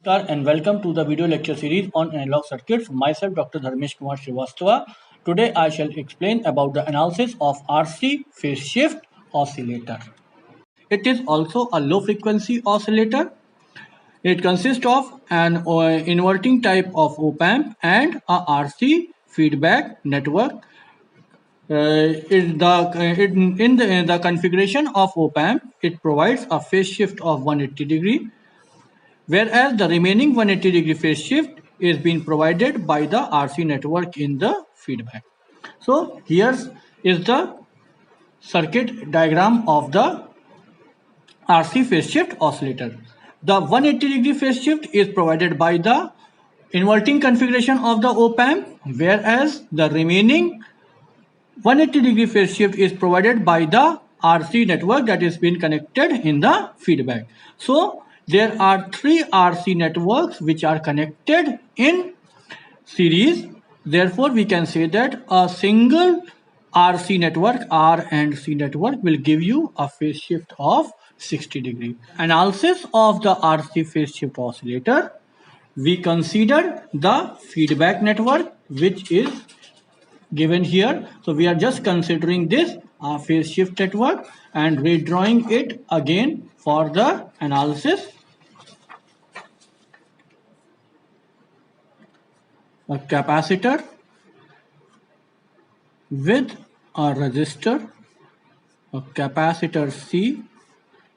And welcome to the video lecture series on analog circuits. Myself, Dr. Dharmesh Kumar Srivastava. Today, I shall explain about the analysis of RC phase shift oscillator. It is also a low frequency oscillator. It consists of an inverting type of op-amp and a RC feedback network. In the configuration of op-amp, it provides a phase shift of 180 degree, whereas the remaining 180 degree phase shift is being provided by the RC network in the feedback. So here is the circuit diagram of the RC phase shift oscillator. The 180 degree phase shift is provided by the inverting configuration of the op-amp, whereas the remaining 180 degree phase shift is provided by the RC network that is being connected in the feedback. So there are three RC networks which are connected in series. Therefore, we can say that a single RC network, R and C network, will give you a phase shift of 60 degree. Analysis of the RC phase shift oscillator. We consider the feedback network which is given here. So we are just considering this phase shift network and redrawing it again for the analysis. A capacitor with a resistor, a capacitor C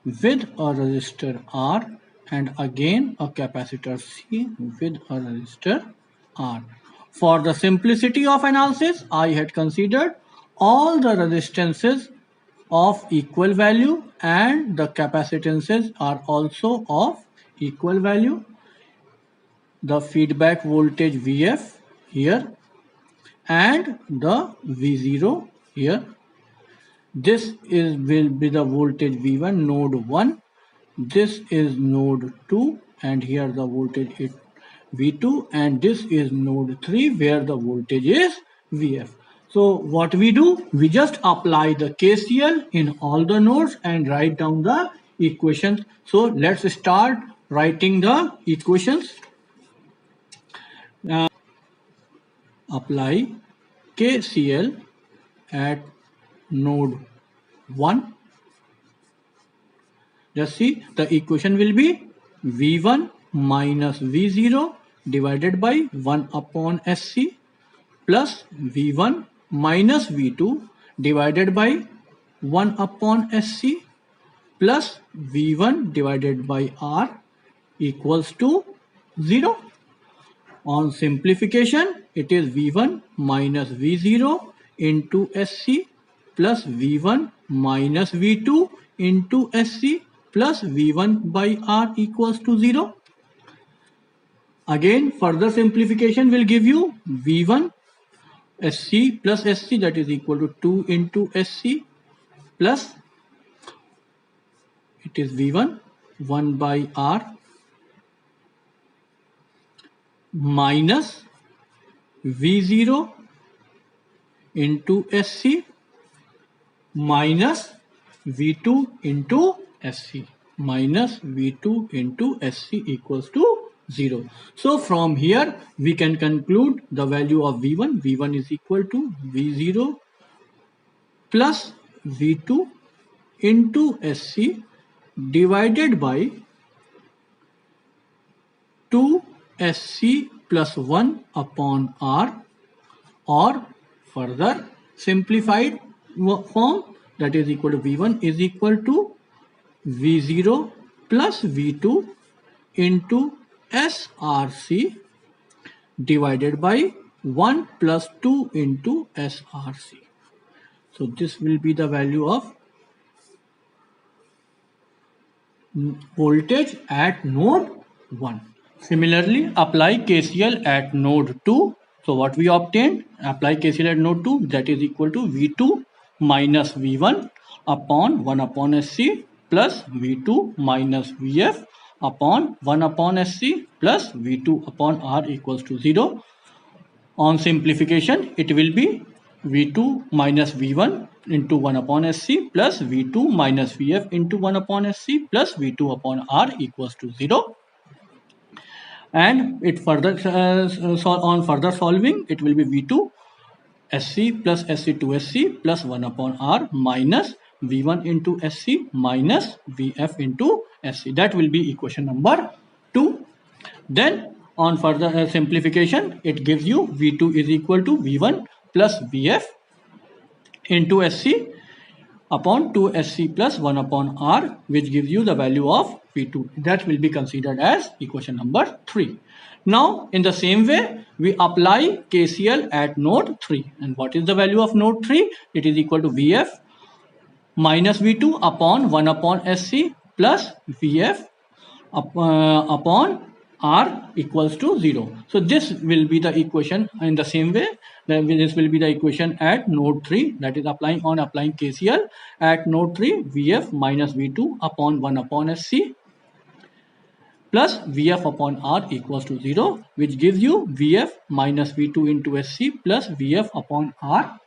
with a resistor R, and again a capacitor C with a resistor R. For the simplicity of analysis, I had considered all the resistances of equal value and the capacitances are also of equal value. The feedback voltage Vf here and the V0 here. This will be the voltage V1 node 1. This is node 2 and here the voltage is V2, and this is node 3 where the voltage is Vf. So what we do, we just apply the KCL in all the nodes and write down the equations. So let's start writing the equations. Apply KCL at node 1. Just see, the equation will be V1 minus V0 divided by 1 upon SC plus V1 minus V2 divided by 1 upon SC plus V1 divided by R equals to 0. On simplification, it is V1 minus V0 into SC plus V1 minus V2 into SC plus V1 by R equals to 0. Again, further simplification will give you V1 SC plus SC, that is equal to 2 into SC plus it is V1 1 by R minus V0 into SC minus V2 into SC minus V2 into SC equals to 0. So from here we can conclude the value of V1. V1 is equal to V0 plus V2 into SC divided by 2 SC plus 1 upon R, or further simplified form, that is equal to V1 is equal to V0 plus V2 into SRC divided by 1 plus 2 into SRC. So this will be the value of voltage at node 1. Similarly, apply KCL at node 2. So what we obtained, apply KCL at node 2, that is equal to V2 minus V1 upon 1 upon SC plus V2 minus Vf upon 1 upon SC plus V2 upon R equals to 0. On simplification, it will be V2 minus V1 into 1 upon SC plus V2 minus Vf into 1 upon SC plus V2 upon R equals to 0. and it further on further solving, it will be V2 SC plus SC2 SC plus 1 upon R minus V1 into SC minus VF into SC. That will be equation number 2. Then on further simplification, it gives you V2 is equal to V1 plus VF into SC upon 2SC plus 1 upon R, which gives you the value of V2. That will be considered as equation number 3. Now, in the same way, we apply KCL at node 3. And what is the value of node 3? It is equal to VF minus V2 upon 1 upon SC plus VF upon R equals to 0. So this will be the equation in the same way. This will be the equation at node 3, that is applying KCL at node 3, VF minus V2 upon 1 upon SC plus VF upon R equals to 0, which gives you VF minus V2 into SC plus VF upon R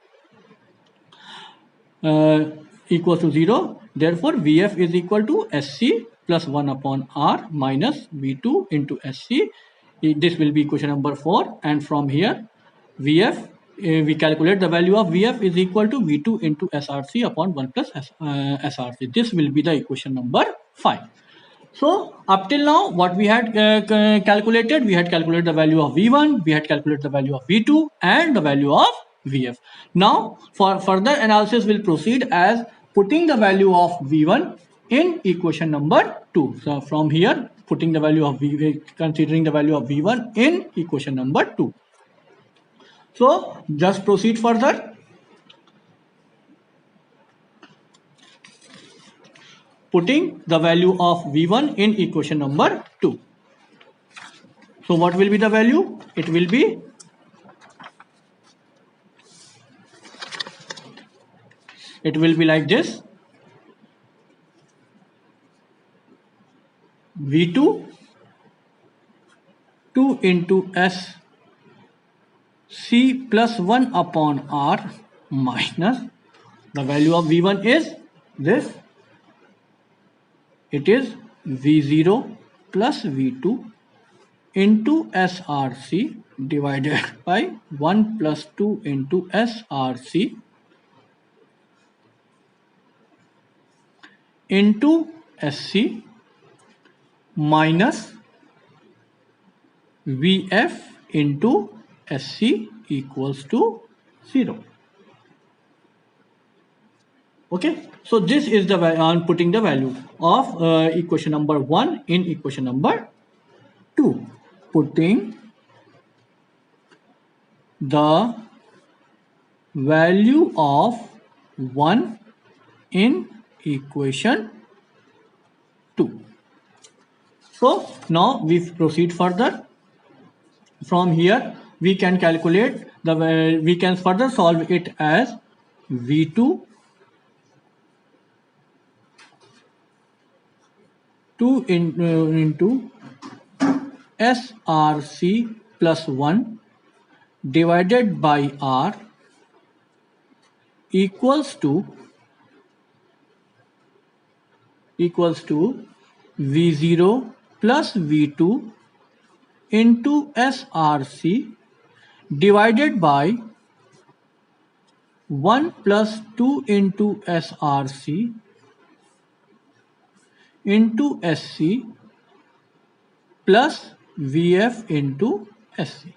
equals to 0. Therefore, VF is equal to SC plus 1 upon R minus V2 into SC. This will be equation number 4. And from here, VF, we calculate the value of VF is equal to V2 into SRC upon 1 plus SRC. This will be the equation number 5. So up till now, what we had calculated, we had calculated the value of V1, we had calculated the value of V2 and the value of VF. Now for further analysis, we'll proceed as putting the value of V1 in equation number 2. So from here, putting the value of considering the value of V1 in equation number 2. So just proceed further. Putting the value of V1 in equation number 2. So what will be the value? It will be like this. V2 2 into S C plus 1 upon R minus the value of V1 is this. It is V0 plus V2 into SRC divided by 1 plus 2 into SRC into SC minus VF into SC equals to 0. Okay, so this is the on putting the value of equation number 1 in equation number 2. Putting the value of 1 in equation 2. So now we proceed further. From here, we can calculate the we can further solve it as V2 2 into SRC plus 1 divided by R equals to V0 plus V2 into SRC divided by 1 plus 2 into SRC into SC plus VF into SC.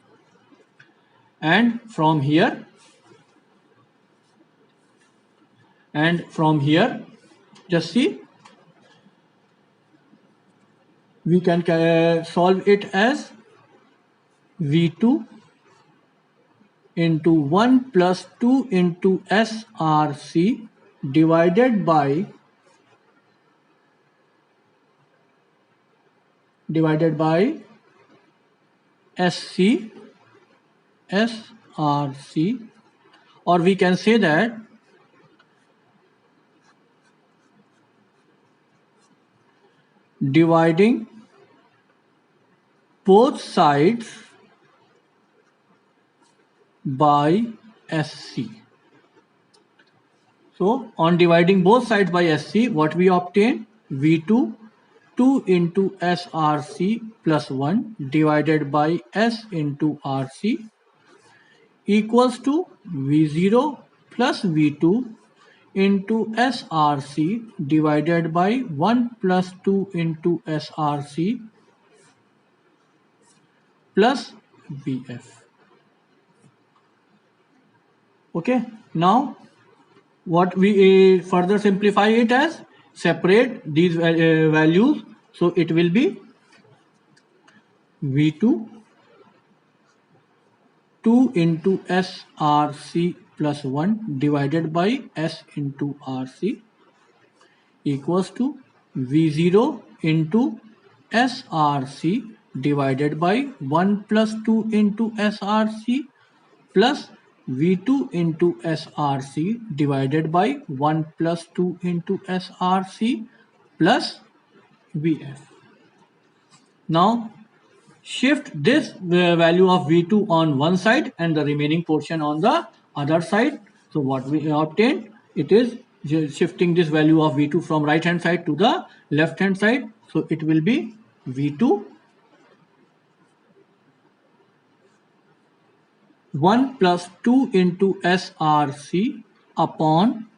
And from here, just see, we can solve it as V2 into 1 plus 2 into SRC divided by SC SRC, or we can say that dividing both sides by SC. So on dividing both sides by SC, what we obtain? V2 2 2 into SRC plus 1 divided by S into RC equals to V0 plus V2 into SRC divided by 1 plus 2 into SRC plus VF. Okay, now what we further simplify it as, separate these values, so it will be V2 2 into SRC plus 1 divided by S into RC equals to V0 into SRC divided by 1 plus 2 into SRC plus V2 into SRC divided by 1 plus 2 into SRC plus VF. Now shift this value of V2 on one side and the remaining portion on the other side. So what we obtained, it is shifting this value of V2 from right hand side to the left hand side. So it will be V2 1 plus 2 into SRC upon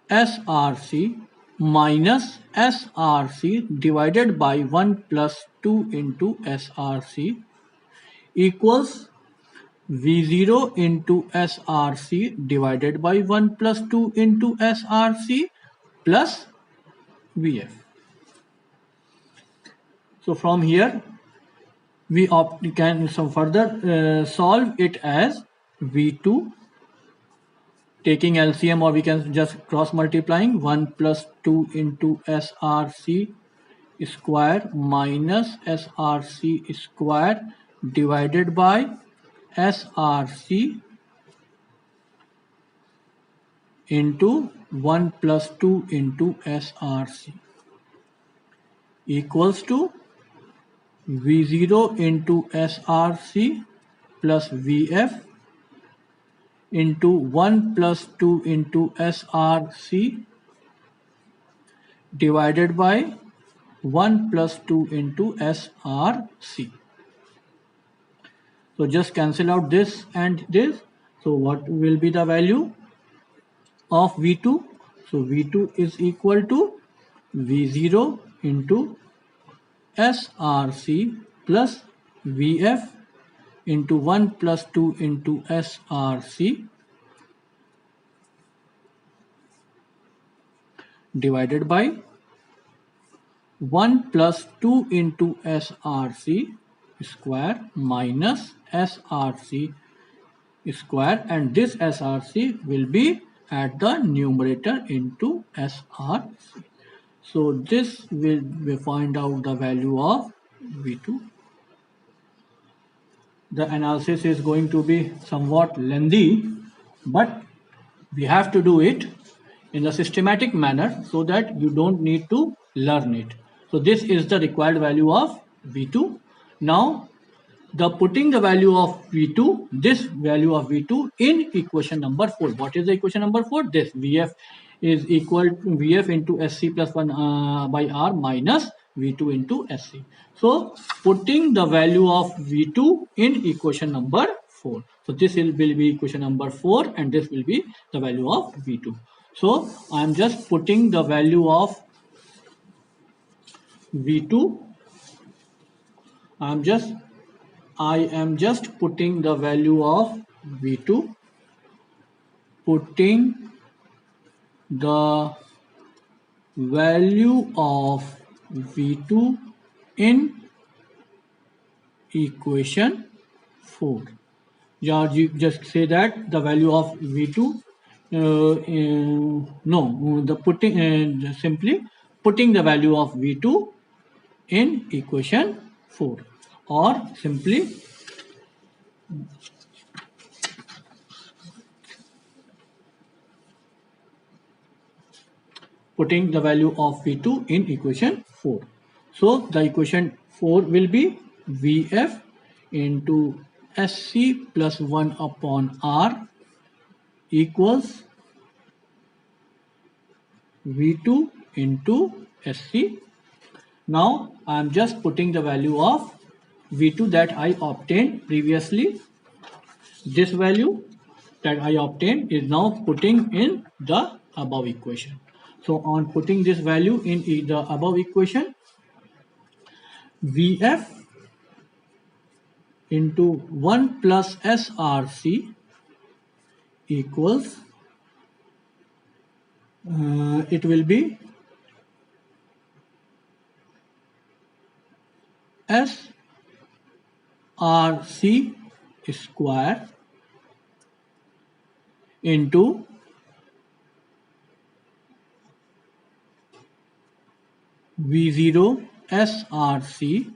SRC minus SRC divided by 1 plus 2 into SRC equals V0 into SRC divided by 1 plus 2 into SRC plus VF. So from here we can further solve it as V2 taking LCM, or we can just cross multiplying 1 plus 2 into SRC square minus SRC square divided by SRC into 1 plus 2 into SRC equals to V0 into SRC plus VF into 1 plus 2 into SRC divided by 1 plus 2 into SRC. So just cancel out this and this. So what will be the value of V2? So V2 is equal to V0 into SRC plus VF into 1 plus 2 into SRC divided by 1 plus 2 into SRC square minus SRC square, and this SRC will be at the numerator into SRC. So this will find out the value of V2. The analysis is going to be somewhat lengthy, but we have to do it in a systematic manner so that you don't need to learn it. So this is the required value of V2. Now putting the value of V2, this value of V2 in equation number 4. What is the equation number 4? This VF is equal to VF into SC plus 1 by R minus V2 into SC. So putting the value of V2 in equation number 4. So this will be equation number 4 and this will be the value of V2. So I am just putting the value of V2. I am just putting the value of V2, putting the value of V2 in equation 4. Yeah, you just say that the value of V2, simply putting the value of V2 in equation 4, or simply putting the value of V2 in equation 4. So the equation 4 will be VF into SC plus 1 upon R equals V2 into SC Now I am just putting the value of V2 that I obtained previously. This value that I obtained is now putting in the above equation. So on putting this value in the above equation, Vf into 1 plus SRC equals, it will be SRC square into V0 SRC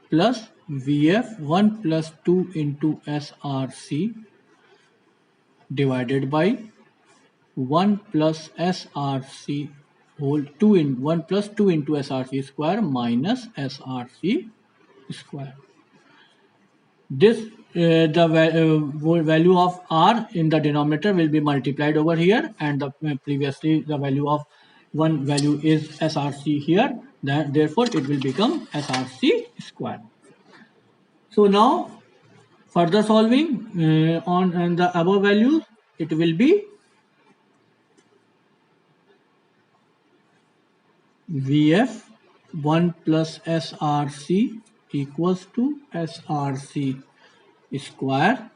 plus Vf 1 plus 2 into SRC divided by 1 plus SRC whole 2 in 1 plus 2 into SRC square minus SRC square. This the value of R in the denominator will be multiplied over here, and previously the value of one value is SRC here, therefore it will become SRC square. So now further solving on the above values, it will be Vf 1 plus SRC equals to SRC square.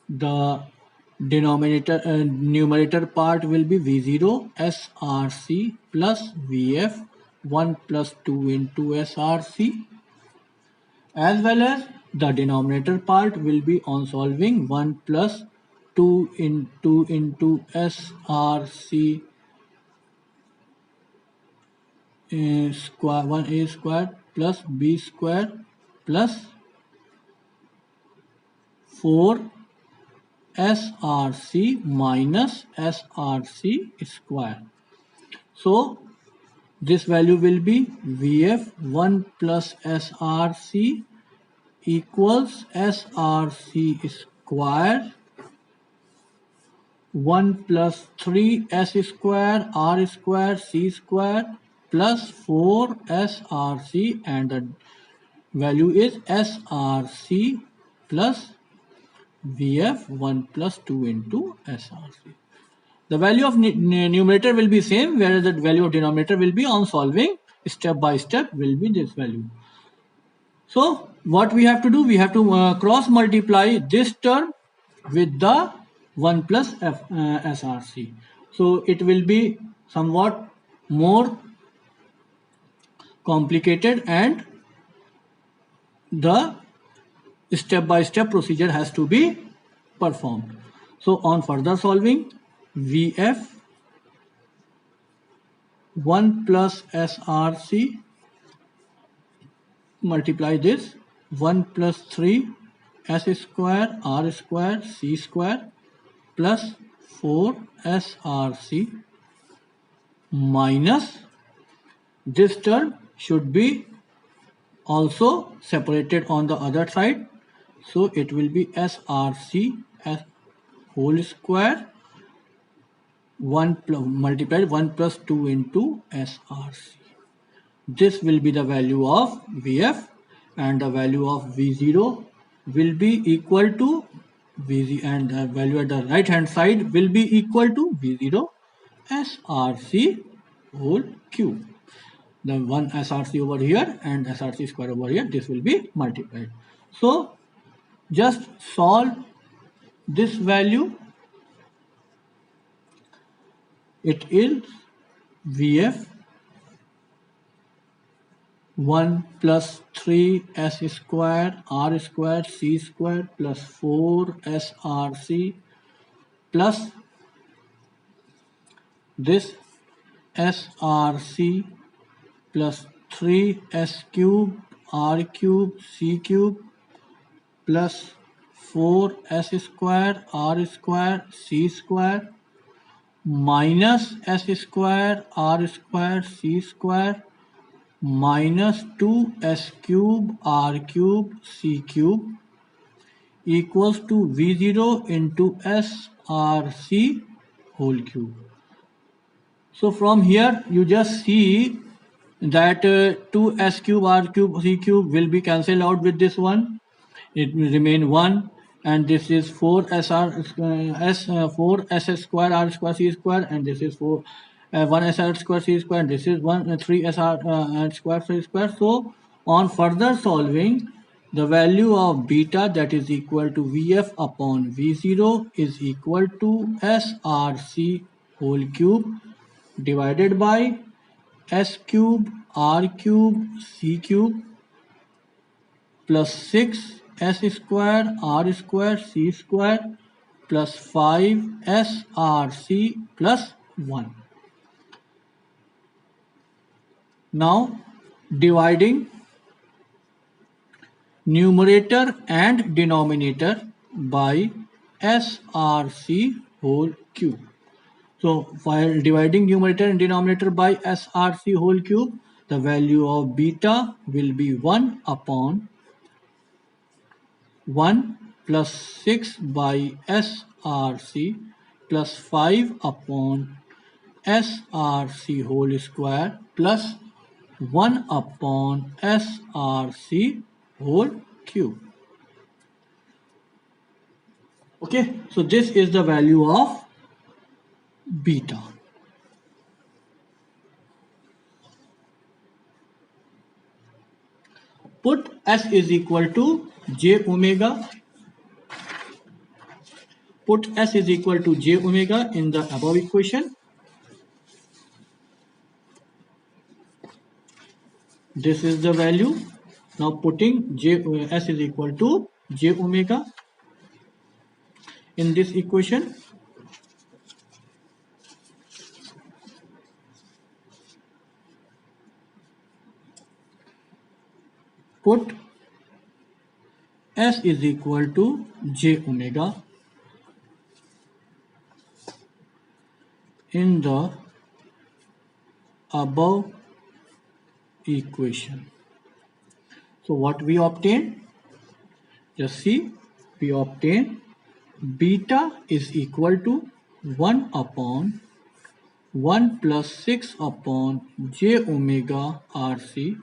The numerator part will be V0 SRC plus Vf 1 plus 2 into SRC, as well as the denominator part will be on solving 1 plus 2 into SRC square 1a square plus b square plus 4 SRC minus SRC square. So this value will be Vf 1 plus SRC equals SRC square 1 plus 3 S square R square C square plus 4 SRC, and the value is SRC plus Vf 1 plus 2 into SRC. The value of numerator will be same, whereas the value of denominator will be on solving step by step will be this value. So what we have to do, we have to cross multiply this term with the 1 plus SRC. So it will be somewhat more complicated, and the step-by-step procedure has to be performed. So on further solving, Vf 1 plus SRC, multiply this 1 plus 3 S square R square C square plus 4 SRC minus this term should be also separated on the other side, so it will be SRC as whole square 1 plus multiplied 1 plus 2 into SRC. This will be the value of Vf, and the value of V0 will be equal to Vz, and the value at the right hand side will be equal to V0 SRC whole cube. The one SRC over here and SRC square over here, this will be multiplied. So just solve this value. It is Vf 1 plus 3 S square R square C square plus 4 SRC plus this SRC plus 3 S cube R cube C cube plus 4 S square R square C square minus S square R square C square minus 2S cube R cube C cube equals to V0 into SRC whole cube. So from here you just see that 2s cube, r cube, c cube will be cancelled out with this one. It will remain 1, and this is 4 s square r square c square, and this is 1 s r square c square, and this is 3 s r square c square. So on further solving, the value of beta, that is equal to vf upon v0, is equal to src whole cube divided by s cube r cube c cube plus 6 s square r square c square plus 5 src plus 1. Now dividing numerator and denominator by src whole cube. So while dividing numerator and denominator by src whole cube, the value of beta will be 1 upon 1 plus 6 by src plus 5 upon src whole square plus 1 upon src whole cube. Okay, so this is the value of beta. Put s is equal to j omega. Put s is equal to j omega in the above equation. This is the value. Now putting s is equal to j omega in this equation. Put s is equal to j omega in the above equation. So what we obtain? Just see, we obtain beta is equal to 1 upon 1 plus 6 upon j omega rc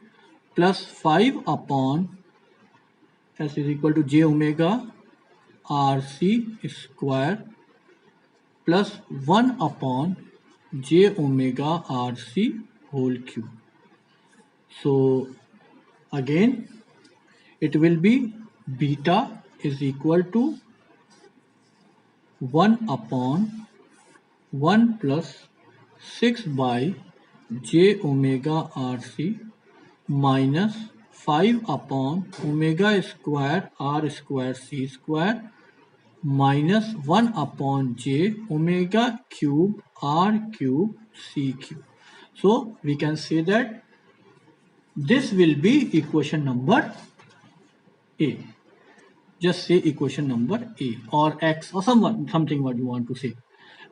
plus 5 upon s is equal to j omega rc square plus 1 upon j omega rc whole cube. So again it will be beta is equal to 1 upon 1 plus 6 by j omega rc minus 5 upon omega square r square c square minus 1 upon j omega cube r cube c cube. So we can say that this will be equation number A. Just say equation number A or X or something what you want to say.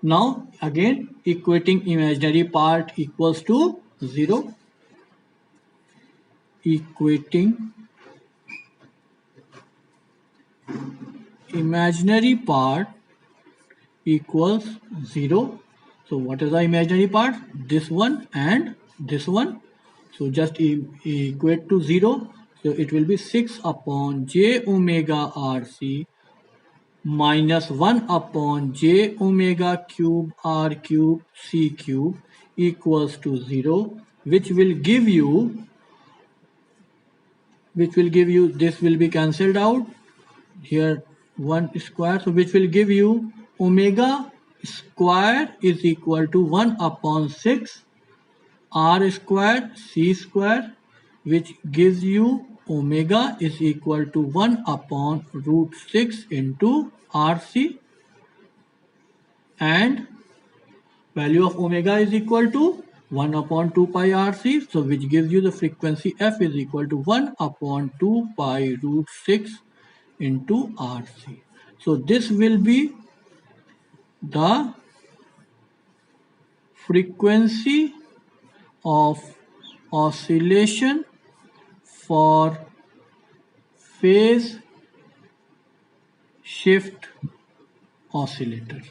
Now again equating imaginary part equals to 0. Equating imaginary part equals 0. So what is the imaginary part? This one and this one. So just equate to 0. So it will be 6 upon j omega rc minus 1 upon j omega cube r cube c cube equals to 0, which will give you this will be cancelled out here 1 square, so which will give you omega square is equal to 1 upon 6 r square c square, which gives you omega is equal to 1 upon root 6 into rc, and value of omega is equal to 1 upon 2 pi rc, so which gives you the frequency f is equal to 1 upon 2 pi root 6 into rc. So this will be the frequency of oscillation for phase shift oscillator.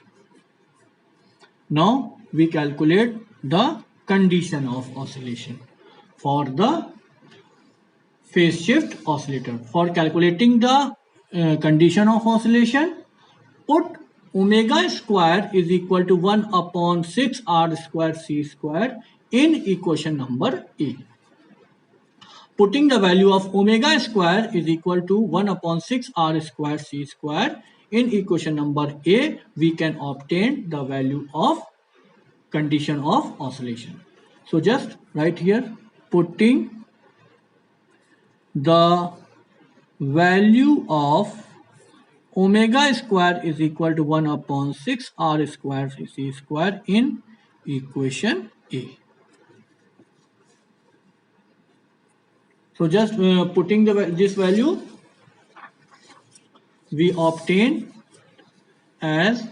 Now we calculate the condition of oscillation for the phase shift oscillator. For calculating the condition of oscillation, put omega square is equal to 1 upon 6 r square c square in equation number A. Putting the value of omega square is equal to 1 upon 6 r square c square in equation number A, we can obtain the value of condition of oscillation. So just write here, putting the value of omega square is equal to 1 upon 6 r square c square in equation A. So just putting this value, we obtain as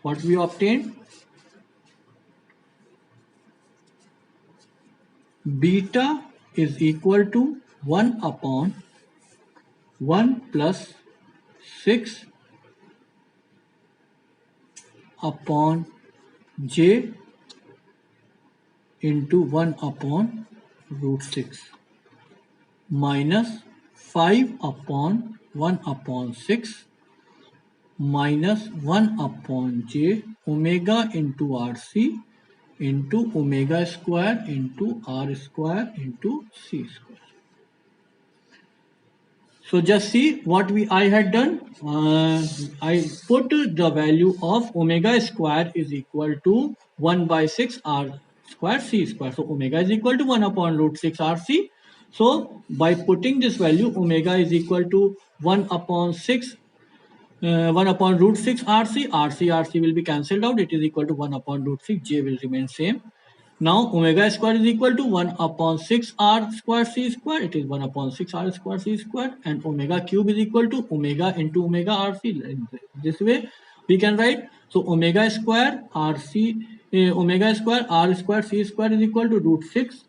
what we obtain, beta is equal to 1 upon 1 plus 6 upon j into 1 upon root 6 minus 5 upon 1 upon 6 minus 1 upon j omega into RC into omega square into R square into C square. So just see what I had done. I put the value of omega square is equal to 1 by 6 R square C square. So omega is equal to 1 upon root 6 RC. So by putting this value, omega is equal to 1 upon 6 1 upon root 6 RC will be cancelled out. It is equal to 1 upon root 6. J will remain same. Now omega square is equal to 1 upon 6 r square c square. It is 1 upon 6 r square c square, and omega cube is equal to omega into omega rc. This way we can write. So omega square omega square r square c square is equal to root 6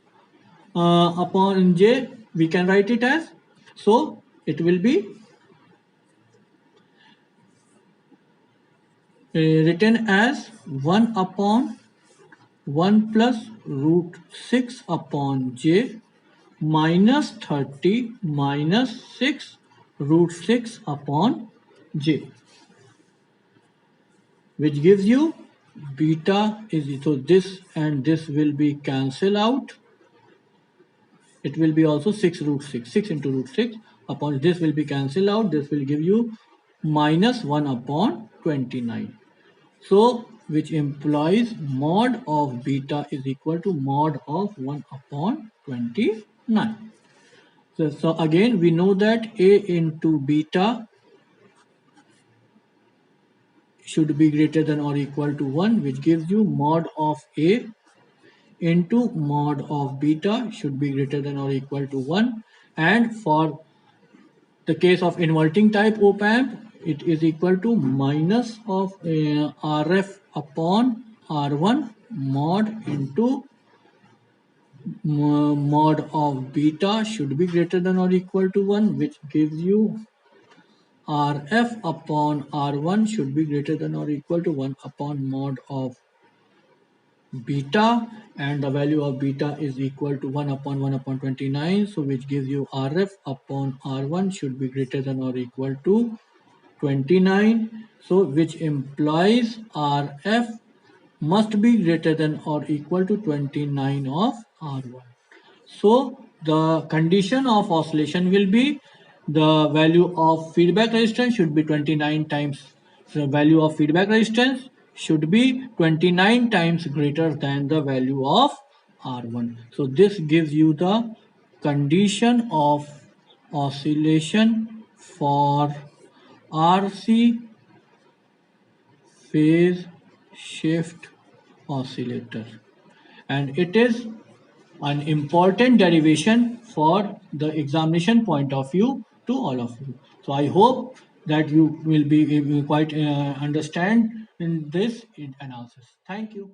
upon j. We can write it as, so it will be written as 1 upon 1 plus root 6 upon j minus 30 minus 6 root 6 upon j, which gives you beta is, so this and this will be cancelled out. It will be also 6 root 6. 6 into root 6 upon this will be cancelled out. This will give you minus 1 upon 29. So which implies mod of beta is equal to mod of 1 upon 29. So again we know that A into beta should be greater than or equal to 1, which gives you mod of A into mod of beta should be greater than or equal to 1. And for the case of inverting type op amp, it is equal to minus of Rf upon R1 mod into mod of beta should be greater than or equal to 1, which gives you Rf upon R1 should be greater than or equal to 1 upon mod of beta, and the value of beta is equal to 1 upon 29, so which gives you Rf upon R1 should be greater than or equal to 29, so which implies Rf must be greater than or equal to 29 of R1. So the condition of oscillation will be the value of feedback resistance should be 29 times, the value of feedback resistance should be 29 times greater than the value of R1. So this gives you the condition of oscillation for RC phase shift oscillator, and it is an important derivation for the examination point of view to all of you. So I hope that you will be quite understand in this analysis. Thank you.